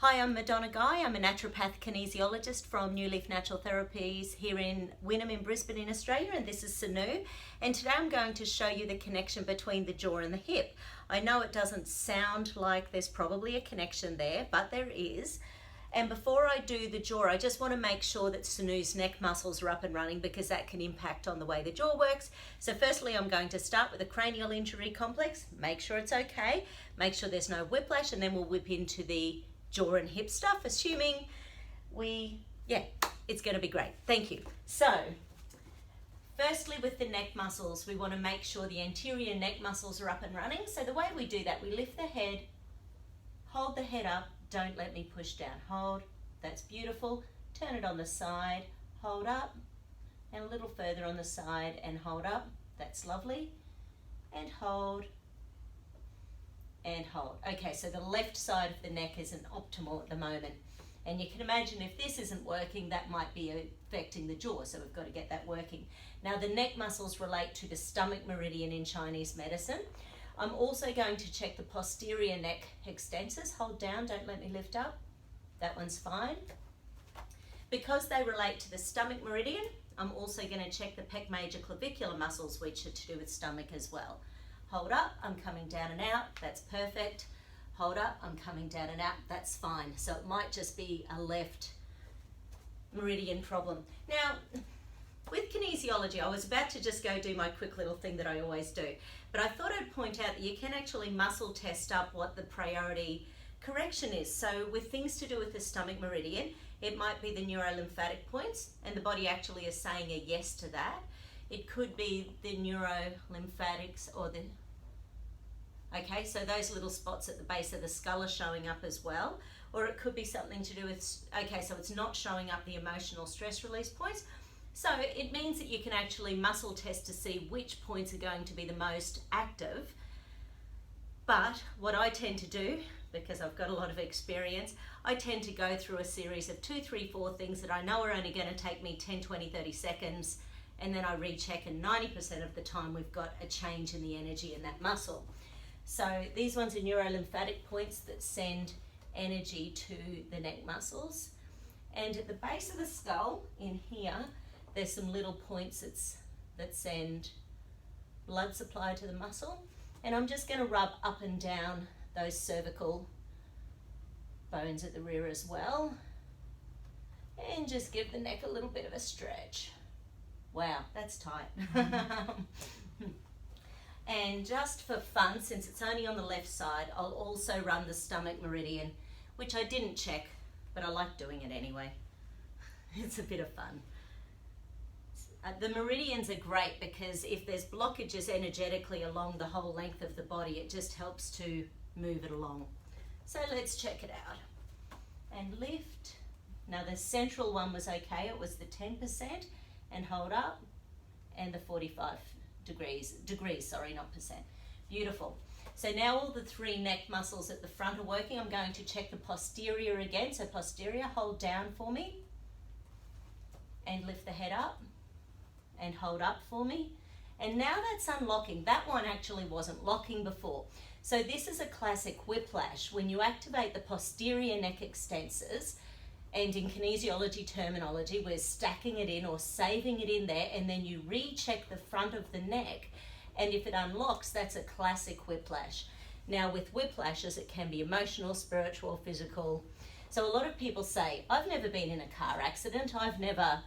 Hi, I'm Madonna. I'm a naturopath kinesiologist from New Leaf Natural Therapies here in Wynnum in Brisbane in Australia, and this is Sinoux. And today I'm going to show you the connection between the jaw and the hip. I know it doesn't sound like there's probably a connection there, but there is. And before I do the jaw, I just want to make sure that Sinou's neck muscles are up and running because that can impact on the way the jaw works. So firstly, I'm going to start with a cranial injury complex, make sure it's okay, make sure there's no whiplash, and then we'll whip into the jaw and hip stuff, assuming it's going to be great. Thank you. So, firstly with the neck muscles, we want to make sure the anterior neck muscles are up and running. So the way we do that, we lift the head, hold the head up, don't let me push down, hold, that's beautiful. Turn it on the side, hold up, and a little further on the side and hold up, that's lovely, and hold, and hold. Okay, so the left side of the neck isn't optimal at the moment. And you can imagine if this isn't working, that might be affecting the jaw, so we've got to get that working. Now the neck muscles relate to the stomach meridian in Chinese medicine. I'm also going to check the posterior neck extensors. Hold down, don't let me lift up. That one's fine. Because they relate to the stomach meridian, I'm also going to check the pec major clavicular muscles, which are to do with stomach as well. Hold up, I'm coming down and out, that's perfect. Hold up, I'm coming down and out, that's fine. So it might just be a left meridian problem. Now, with kinesiology, I was about to just go do my quick little thing that I always do, but I thought I'd point out that you can actually muscle test up what the priority correction is. So with things to do with the stomach meridian, it might be the neurolymphatic points, and the body actually is saying a yes to that. It could be the neurolymphatics or the... Okay, so those little spots at the base of the skull are showing up as well. Or it could be something to do with... Okay, so it's not showing up the emotional stress release points. So it means that you can actually muscle test to see which points are going to be the most active. But what I tend to do, because I've got a lot of experience, I tend to go through a series of 2, 3, 4 things that I know are only going to take me 10, 20, 30 seconds, and then I recheck, and 90% of the time we've got a change in the energy in that muscle. So these ones are neurolymphatic points that send energy to the neck muscles. And at the base of the skull, in here, there's some little points that send blood supply to the muscle. And I'm just going to rub up and down those cervical bones at the rear as well. And just give the neck a little bit of a stretch. Wow, that's tight. And just for fun, since it's only on the left side, I'll also run the stomach meridian, which I didn't check, but I like doing it anyway. It's a bit of fun. The meridians are great because if there's blockages energetically along the whole length of the body, it just helps to move it along. So let's check it out. And lift. Now the central one was okay, it was the 10%. And hold up, and the 45 degrees, sorry, not percent. Beautiful. So now all the 3 neck muscles at the front are working. I'm going to check the posterior again. So posterior, hold down for me, and lift the head up, and hold up for me. And now that's unlocking. That one actually wasn't locking before. So this is a classic whiplash. When you activate the posterior neck extensors, and in kinesiology terminology, we're stacking it in or saving it in there, and then you recheck the front of the neck, and if it unlocks, that's a classic whiplash. Now with whiplashes, it can be emotional, spiritual, physical. So a lot of people say, I've never been in a car accident, I've never,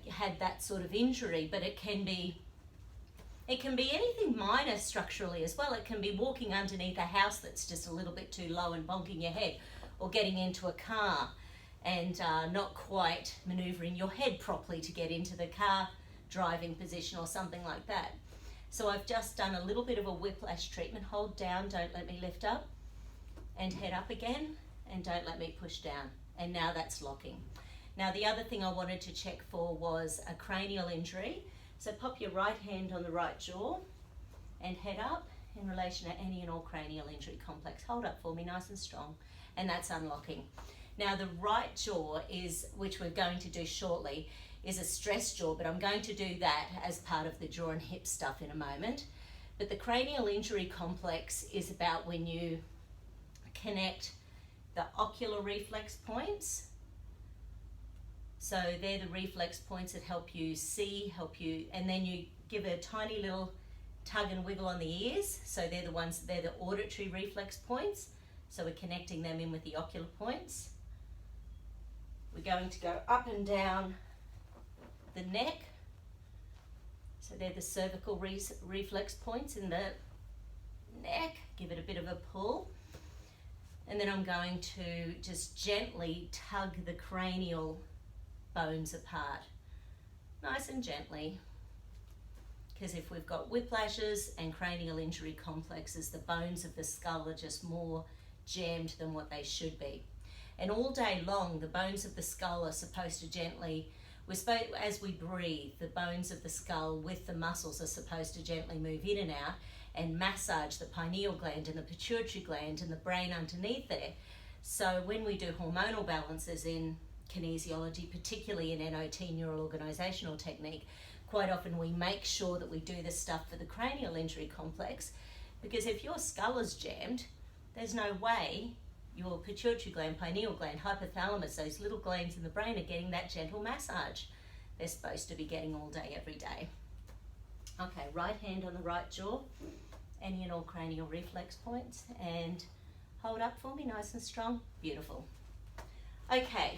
had that sort of injury, but it can be anything minor structurally as well. It can be walking underneath a house that's just a little bit too low and bonking your head, or getting into a car and not quite manoeuvring your head properly to get into the car driving position or something like that. So I've just done a little bit of a whiplash treatment. Hold down, don't let me lift up, and head up again, and don't let me push down. And now that's locking. Now the other thing I wanted to check for was a cranial injury. So pop your right hand on the right jaw and head up in relation to any and all cranial injury complex. Hold up for me nice and strong, and that's unlocking. Now the right jaw is, which we're going to do shortly, is a stress jaw, but I'm going to do that as part of the jaw and hip stuff in a moment. But the cranial injury complex is about when you connect the ocular reflex points. So they're the reflex points that help you see, and then you give a tiny little tug and wiggle on the ears. So they're the auditory reflex points. So we're connecting them in with the ocular points. We're going to go up and down the neck. So they're the cervical reflex points in the neck. Give it a bit of a pull. And then I'm going to just gently tug the cranial bones apart. Nice and gently. Because if we've got whiplashes and cranial injury complexes, the bones of the skull are just more jammed than what they should be. And all day long, the bones of the skull are supposed to gently, as we breathe, the bones of the skull with the muscles are supposed to gently move in and out and massage the pineal gland and the pituitary gland and the brain underneath there. So when we do hormonal balances in kinesiology, particularly in N.O.T, Neural Organisational Technique, quite often we make sure that we do this stuff for the cranial injury complex, because if your skull is jammed, there's no way your pituitary gland, pineal gland, hypothalamus, those little glands in the brain are getting that gentle massage they're supposed to be getting all day, every day. Okay, right hand on the right jaw, any and all cranial reflex points, and hold up for me, nice and strong, beautiful. Okay,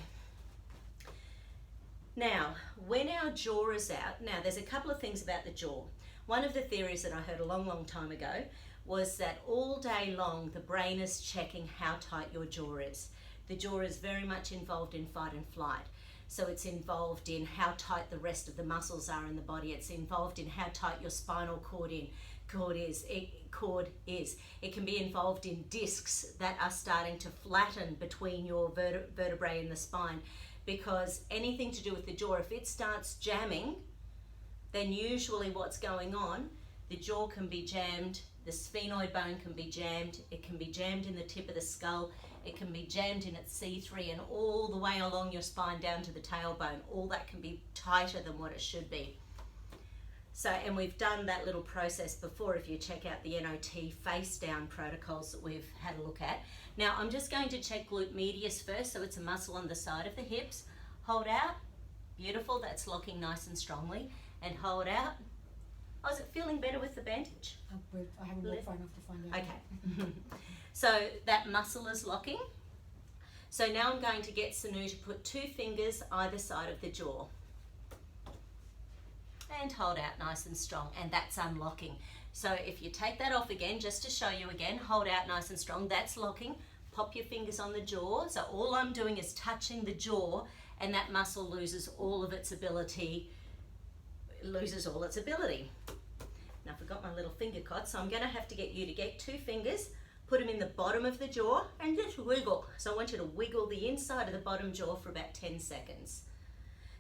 now when our jaw is out, now there's a couple of things about the jaw. One of the theories that I heard a long time ago was that all day long the brain is checking how tight your jaw is. The jaw is very much involved in fight and flight. So it's involved in how tight the rest of the muscles are in the body. It's involved in how tight your spinal cord is. It can be involved in discs that are starting to flatten between your vertebrae and the spine, because anything to do with the jaw, if it starts jamming, then usually what's going on, the jaw can be jammed, the sphenoid bone can be jammed, it can be jammed in the tip of the skull, it can be jammed in its C3 and all the way along your spine down to the tailbone. All that can be tighter than what it should be. So, and we've done that little process before if you check out the N.O.T face down protocols that we've had a look at. Now I'm just going to check glute medius first, so it's a muscle on the side of the hips. Hold out, beautiful, that's locking nice and strongly, and hold out. Oh, is it feeling better with the bandage? I haven't walked far enough to find out. Okay. So that muscle is locking. So now I'm going to get Sinoux to put 2 fingers either side of the jaw. And hold out nice and strong, and that's unlocking. So if you take that off again, just to show you again, hold out nice and strong, that's locking. Pop your fingers on the jaw. So all I'm doing is touching the jaw, and that muscle loses all its ability. Now I forgot my little finger cot, so I'm going to have to get you to get 2 fingers, put them in the bottom of the jaw, and just wiggle. So I want you to wiggle the inside of the bottom jaw for about 10 seconds.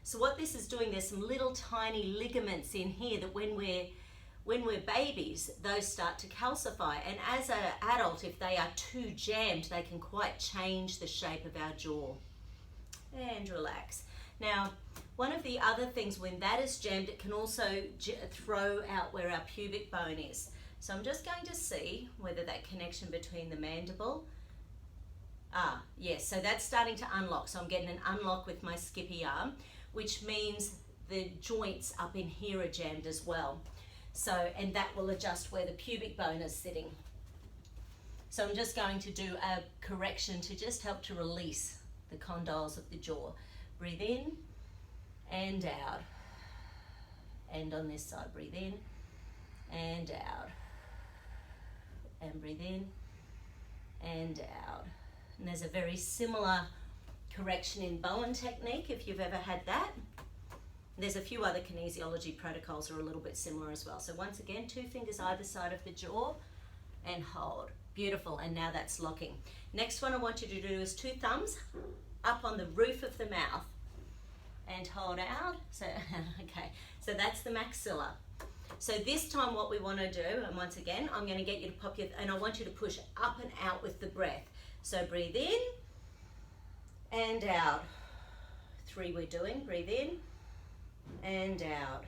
So what this is doing, there's some little tiny ligaments in here that when we're babies, those start to calcify. And as an adult, if they are too jammed, they can quite change the shape of our jaw. And relax. Now, one of the other things, when that is jammed, it can also throw out where our pubic bone is. So I'm just going to see whether that connection between the mandible, yes, so that's starting to unlock. So I'm getting an unlock with my skippy arm, which means the joints up in here are jammed as well. So, and that will adjust where the pubic bone is sitting. So I'm just going to do a correction to just help to release the condyles of the jaw. Breathe in and out. And on this side, breathe in and out. And breathe in and out. And there's a very similar correction in Bowen technique, if you've ever had that. There's a few other kinesiology protocols that are a little bit similar as well. So once again, 2 fingers either side of the jaw and hold. Beautiful, and now that's locking. Next one I want you to do is 2 thumbs up on the roof of the mouth and hold out. So, okay, so that's the maxilla. So this time what we want to do, and once again, I'm going to get you to pop your, and I want you to push up and out with the breath. So breathe in and out. 3 we're doing, breathe in and out.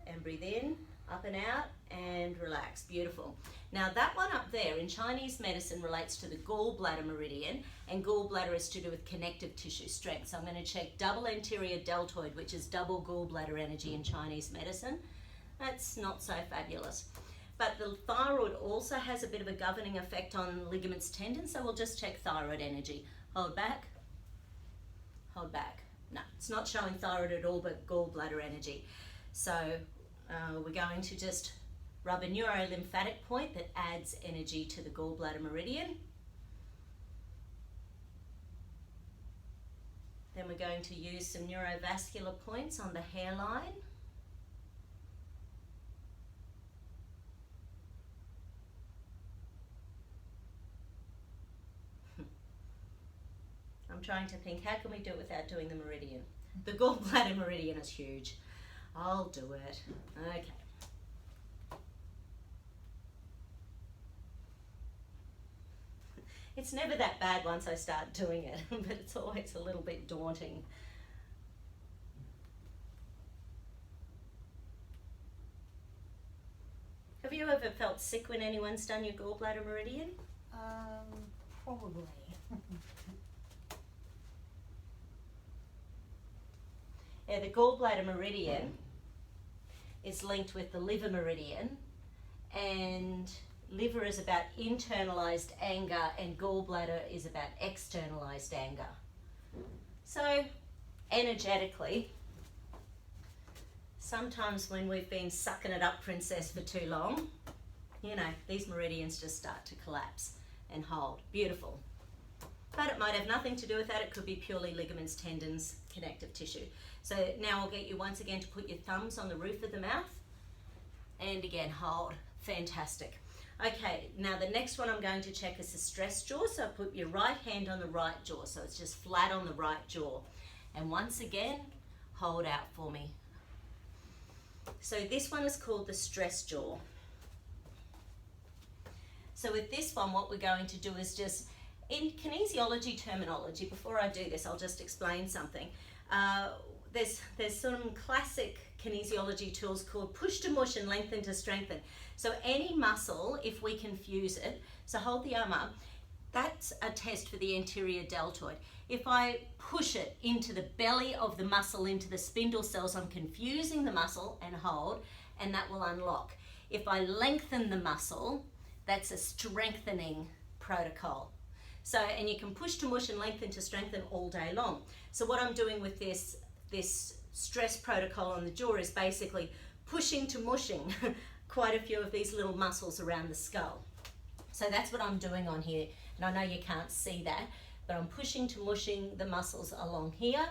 And breathe in, up and out, and relax. Beautiful. Now that one up there in Chinese medicine relates to the gallbladder meridian, and gallbladder is to do with connective tissue strength. So I'm going to check double anterior deltoid, which is double gallbladder energy in Chinese medicine. That's not so fabulous. But the thyroid also has a bit of a governing effect on ligaments, tendons, so we'll just check thyroid energy. Hold back, hold back. No, it's not showing thyroid at all, but gallbladder energy. So we're going to just rub a neurolymphatic point that adds energy to the gallbladder meridian. Then we're going to use some neurovascular points on the hairline. I'm trying to think, how can we do it without doing the meridian? The gallbladder meridian is huge. I'll do it. Okay. It's never that bad once I start doing it, but it's always a little bit daunting. Have you ever felt sick when anyone's done your gallbladder meridian? Probably. Yeah, the gallbladder meridian is linked with the liver meridian, and liver is about internalized anger and gallbladder is about externalized anger. So energetically, sometimes when we've been sucking it up, princess, for too long, you know, these meridians just start to collapse and hold. Beautiful. But it might have nothing to do with that. It could be purely ligaments, tendons, connective tissue. So now I'll get you once again to put your thumbs on the roof of the mouth. And again, hold. Fantastic. Okay, now the next one I'm going to check is the stress jaw. So put your right hand on the right jaw. So it's just flat on the right jaw. And once again, hold out for me. So this one is called the stress jaw. So with this one, what we're going to do is just, in kinesiology terminology, before I do this, I'll just explain something. There's some classic kinesiology tools called push to mush and lengthen to strengthen. So any muscle, if we confuse it, so hold the arm up, that's a test for the anterior deltoid. If I push it into the belly of the muscle, into the spindle cells, I'm confusing the muscle and hold, and that will unlock. If I lengthen the muscle, that's a strengthening protocol. So, and you can push to mush and lengthen to strengthen all day long. So what I'm doing with this stress protocol on the jaw is basically pushing to mushing quite a few of these little muscles around the skull. So that's what I'm doing on here. And I know you can't see that, but I'm pushing to mushing the muscles along here,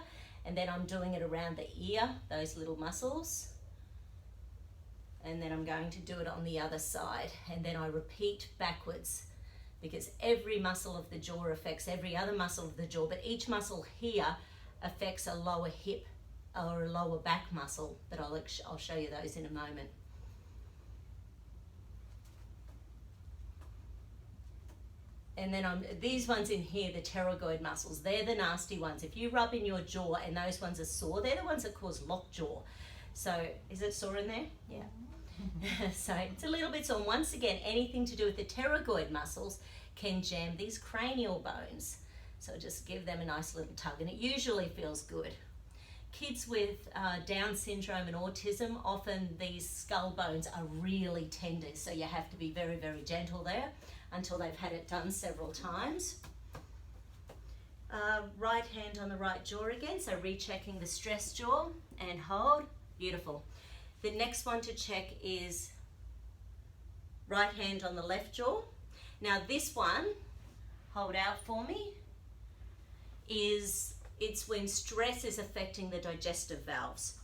and then I'm doing it around the ear, those little muscles. And then I'm going to do it on the other side, and then I repeat backwards, because every muscle of the jaw affects every other muscle of the jaw, but each muscle here affects a lower hip or a lower back muscle, but I'll show you those in a moment. And then these ones in here, the pterygoid muscles, they're the nasty ones. If you rub in your jaw and those ones are sore, they're the ones that cause lockjaw. So is it sore in there? Yeah. So it's a little bit sore. Once again, anything to do with the pterygoid muscles can jam these cranial bones. So just give them a nice little tug, and it usually feels good. Kids with Down syndrome and autism, often these skull bones are really tender, so you have to be very, very gentle there until they've had it done several times. Right hand on the right jaw again, so rechecking the stress jaw and hold. Beautiful. The next one to check is right hand on the left jaw. Now this one, hold out for me, it's when stress is affecting the digestive valves.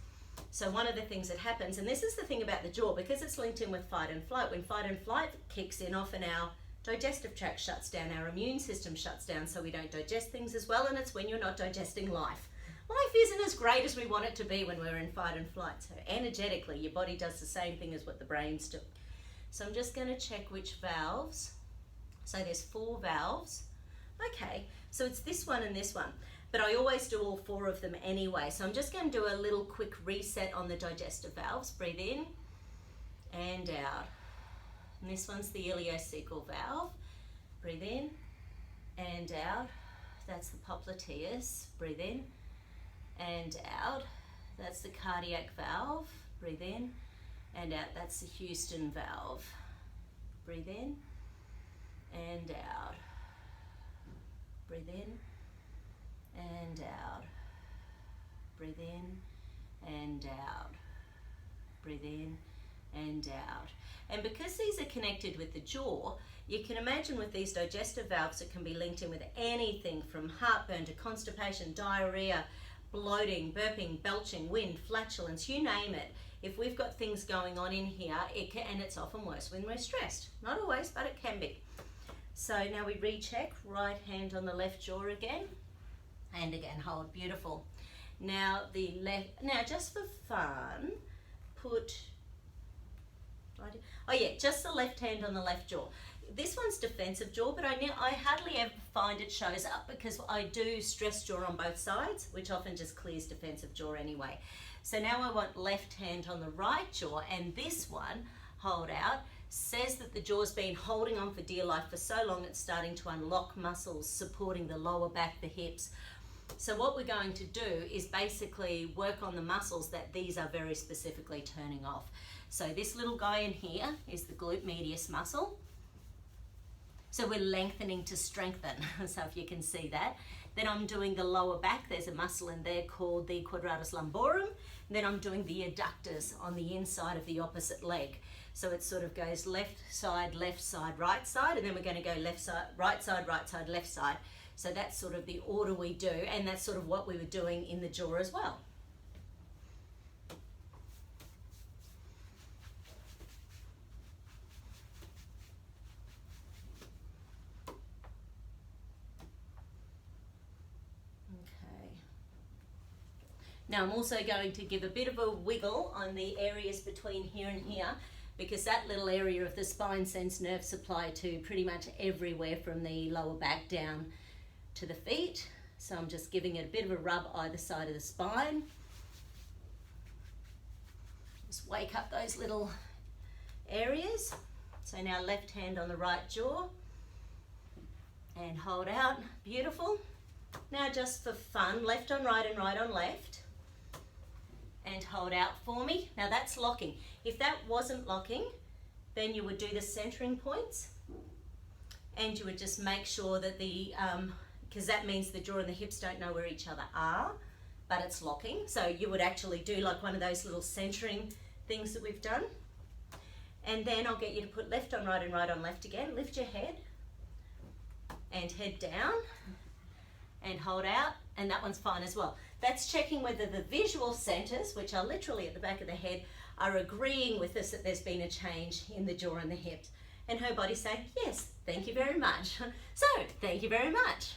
So one of the things that happens, and this is the thing about the jaw, because it's linked in with fight and flight, when fight and flight kicks in, often our digestive tract shuts down, our immune system shuts down, so we don't digest things as well, and it's when you're not digesting life. Life isn't as great as we want it to be when we're in fight and flight. So energetically, your body does the same thing as what the brain's doing. So I'm just going to check which valves. So there's 4 valves. Okay, so it's this one and this one. But I always do all 4 of them anyway. So I'm just going to do a little quick reset on the digestive valves. Breathe in and out. And this one's the ileocecal valve. Breathe in and out. That's the popliteus. Breathe in and out. That's the cardiac valve. Breathe in and out. That's the Houston valve. Breathe in and out. Breathe in and out. Breathe in and out. Breathe in and out. And because these are connected with the jaw, you can imagine with these digestive valves it can be linked in with anything from heartburn to constipation, diarrhea, bloating, burping, belching, wind, flatulence, you name it. If we've got things going on in here, and it's often worse when we're stressed. Not always, but it can be. So now we recheck, right hand on the left jaw again, and again hold, beautiful. Now just for fun, just the left hand on the left jaw. This one's defensive jaw, but I hardly ever find it shows up because I do stress jaw on both sides, which often just clears defensive jaw anyway. So now I want left hand on the right jaw, and this one, hold out, says that the jaw's been holding on for dear life for so long it's starting to unlock muscles supporting the lower back, the hips. So what we're going to do is basically work on the muscles that these are very specifically turning off. So this little guy in here is the glute medius muscle. So we're lengthening to strengthen, so if you can see that. Then I'm doing the lower back. There's a muscle in there called the quadratus lumborum. Then I'm doing the adductors on the inside of the opposite leg. So it sort of goes left side, right side, and then we're going to go left side, right side, left side. So that's sort of the order we do, and that's sort of what we were doing in the jaw as well. Now I'm also going to give a bit of a wiggle on the areas between here and here, because that little area of the spine sends nerve supply to pretty much everywhere from the lower back down to the feet. So I'm just giving it a bit of a rub either side of the spine. Just wake up those little areas. So now left hand on the right jaw and hold out, beautiful. Now just for fun, left on right and right on left. And hold out for me. Now that's locking. If that wasn't locking, then you would do the centering points, and you would just make sure that because that means the jaw and the hips don't know where each other are, but it's locking. So you would actually do like one of those little centering things that we've done. And then I'll get you to put left on right and right on left again. Lift your head and head down and hold out, and that one's fine as well. That's checking whether the visual centers, which are literally at the back of the head, are agreeing with us that there's been a change in the jaw and the hips. And her body's saying, yes, thank you very much. So, thank you very much.